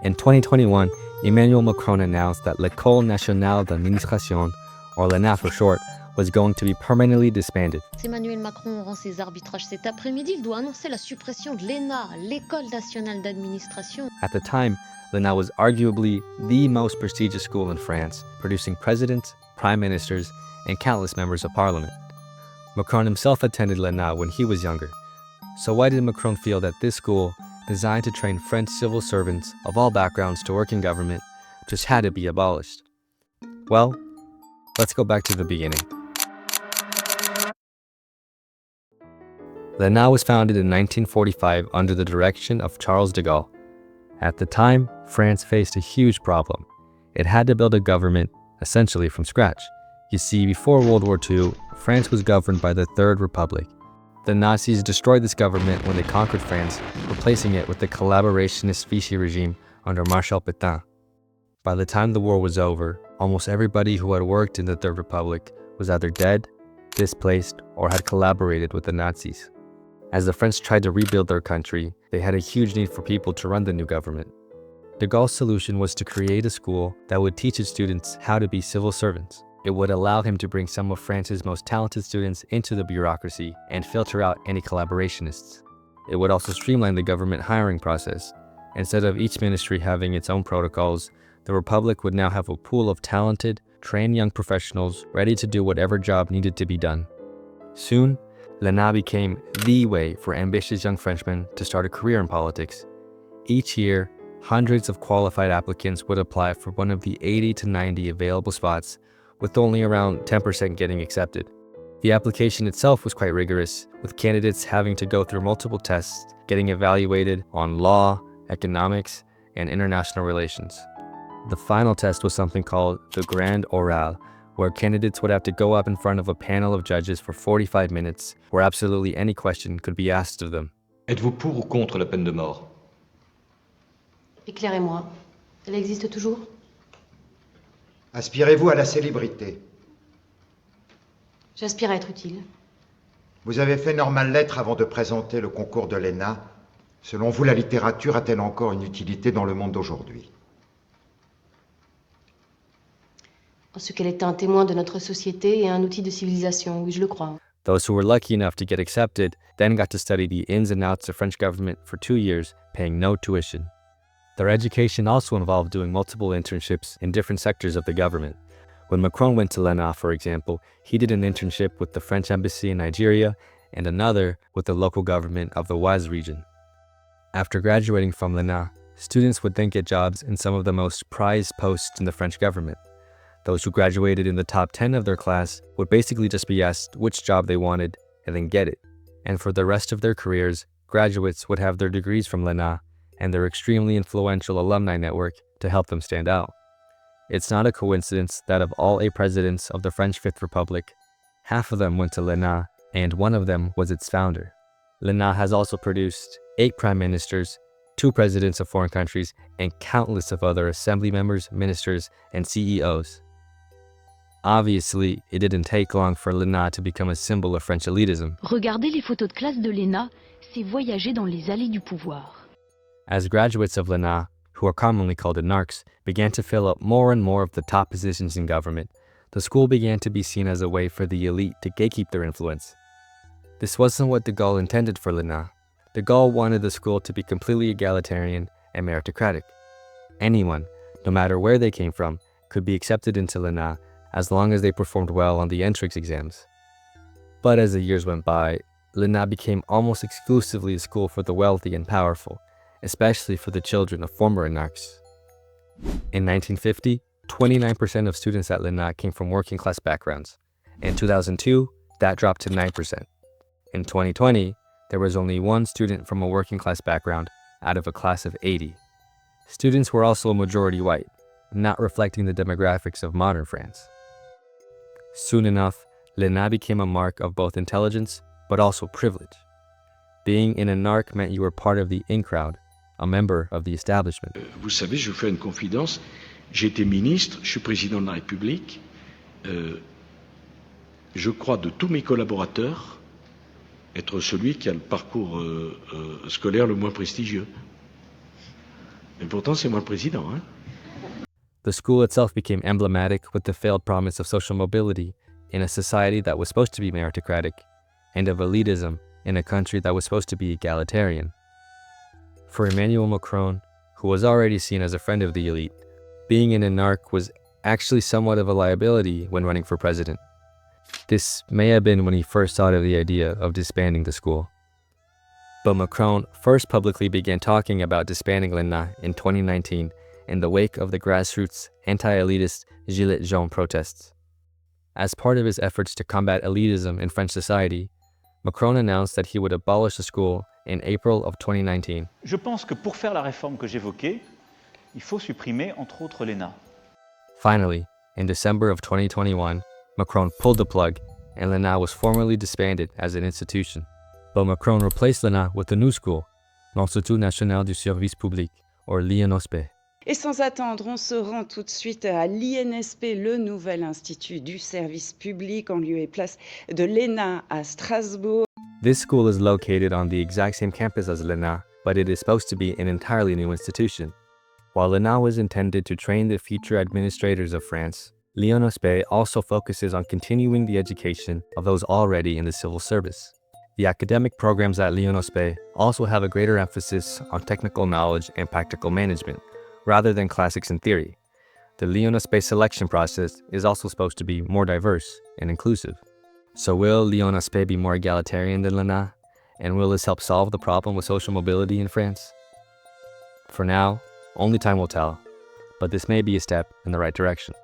In 2021, Emmanuel Macron announced that L'École Nationale d'Administration, or l'ENA for short, was going to be permanently disbanded. Emmanuel Macron rend ses arbitrages cet après-midi. Il doit annoncer la suppression de l'ENA, l'École Nationale d'Administration. At the time, l'ENA was arguably the most prestigious school in France, producing presidents, prime ministers, and countless members of parliament. Macron himself attended l'ENA when he was younger. So why did Macron feel that this school, designed to train French civil servants of all backgrounds to work in government, just had to be abolished? Well, let's go back to the beginning. L'ENA was founded in 1945 under the direction of Charles de Gaulle. At the time, France faced a huge problem. It had to build a government, essentially from scratch. You see, before World War II, France was governed by the Third Republic. The Nazis destroyed this government when they conquered France, replacing it with the collaborationist Vichy regime under Marshal Pétain. By the time the war was over, almost everybody who had worked in the Third Republic was either dead, displaced, or had collaborated with the Nazis. As the French tried to rebuild their country, they had a huge need for people to run the new government. De Gaulle's solution was to create a school that would teach its students how to be civil servants. It would allow him to bring some of France's most talented students into the bureaucracy and filter out any collaborationists. It would also streamline the government hiring process. Instead of each ministry having its own protocols, the Republic would now have a pool of talented, trained young professionals ready to do whatever job needed to be done. Soon, l'ENA became the way for ambitious young Frenchmen to start a career in politics. Each year, hundreds of qualified applicants would apply for one of the 80 to 90 available spots, with only around 10% getting accepted. The application itself was quite rigorous, with candidates having to go through multiple tests, getting evaluated on law, economics, and international relations. The final test was something called the Grand Oral, where candidates would have to go up in front of a panel of judges for 45 minutes, where absolutely any question could be asked of them. Êtes-vous pour ou contre la peine de mort? Éclairez-moi. Elle existe toujours? Aspirez-vous à la célébrité? J'aspire à être utile. Vous avez fait normal lettres avant de présenter le concours de l'ENA. Selon vous, la littérature a-t-elle encore une utilité dans le monde d'aujourd'hui? En ce qu'elle est un témoin de notre société et un outil de civilisation, oui, je le crois. Those who were lucky enough to get accepted then got to study the ins and outs of French government for 2 years, paying no tuition. Their education also involved doing multiple internships in different sectors of the government. When Macron went to l'ENA, for example, he did an internship with the French embassy in Nigeria and another with the local government of the Oise region. After graduating from l'ENA, students would then get jobs in some of the most prized posts in the French government. Those who graduated in the top 10 of their class would basically just be asked which job they wanted and then get it. And for the rest of their careers, graduates would have their degrees from l'ENA and their extremely influential alumni network to help them stand out. It's not a coincidence that of all 8 presidents of the French Fifth Republic, half of them went to l'ENA, and one of them was its founder. L'ENA has also produced 8 prime ministers, 2 presidents of foreign countries, and countless of other assembly members, ministers, and CEOs. Obviously, it didn't take long for l'ENA to become a symbol of French elitism. Regarder les photos de classe de l'ENA, c'est voyager dans les allées du pouvoir. As graduates of l'ENA, who are commonly called énarques, began to fill up more and more of the top positions in government, the school began to be seen as a way for the elite to gatekeep their influence. This wasn't what de Gaulle intended for l'ENA. De Gaulle wanted the school to be completely egalitarian and meritocratic. Anyone, no matter where they came from, could be accepted into l'ENA as long as they performed well on the entrance exams. But as the years went by, l'ENA became almost exclusively a school for the wealthy and powerful, especially for the children of former énarques. In 1950, 29% of students at l'ENA came from working class backgrounds. In 2002, that dropped to 9%. In 2020, there was only 1 student from a working class background out of a class of 80. Students were also a majority white, not reflecting the demographics of modern France. Soon enough, l'ENA became a mark of both intelligence, but also privilege. Being an énarque meant you were part of the in crowd, a member of the establishment. Vous savez, je vous fais une confidence. J'ai été ministre, je suis président de la République. Je crois de tous mes collaborateurs être celui qui a le parcours scolaire le moins prestigieux. Et pourtant, c'est moi le président. Hein. The school itself became emblematic with the failed promise of social mobility in a society that was supposed to be meritocratic, and of elitism in a country that was supposed to be egalitarian. For Emmanuel Macron, who was already seen as a friend of the elite, being an anarch was actually somewhat of a liability when running for president. This may have been when he first thought of the idea of disbanding the school. But Macron first publicly began talking about disbanding l'ENA in 2019 in the wake of the grassroots anti-elitist Gilets jaunes protests. As part of his efforts to combat elitism in French society, Macron announced that he would abolish the school in April of 2019. Je pense que pour faire la réforme que j'évoquais, il faut supprimer entre autres l'ENA. Finally, in December of 2021, Macron pulled the plug and l'ENA was formally disbanded as an institution. But Macron replaced l'ENA with a new school, l'Institut National du Service Public, or l'INSP. Et sans attendre, on se rend tout de suite à l'INSP, le nouvel institut du service public en lieu et place de l'ENA à Strasbourg. This school is located on the exact same campus as l'ENA, but it is supposed to be an entirely new institution. While l'ENA was intended to train the future administrators of France, l'INSP also focuses on continuing the education of those already in the civil service. The academic programs at l'INSP also have a greater emphasis on technical knowledge and practical management, rather than classics and theory. The l'INSP selection process is also supposed to be more diverse and inclusive. So will l'INSP be more egalitarian than l'ENA? And will this help solve the problem with social mobility in France? For now, only time will tell, but this may be a step in the right direction.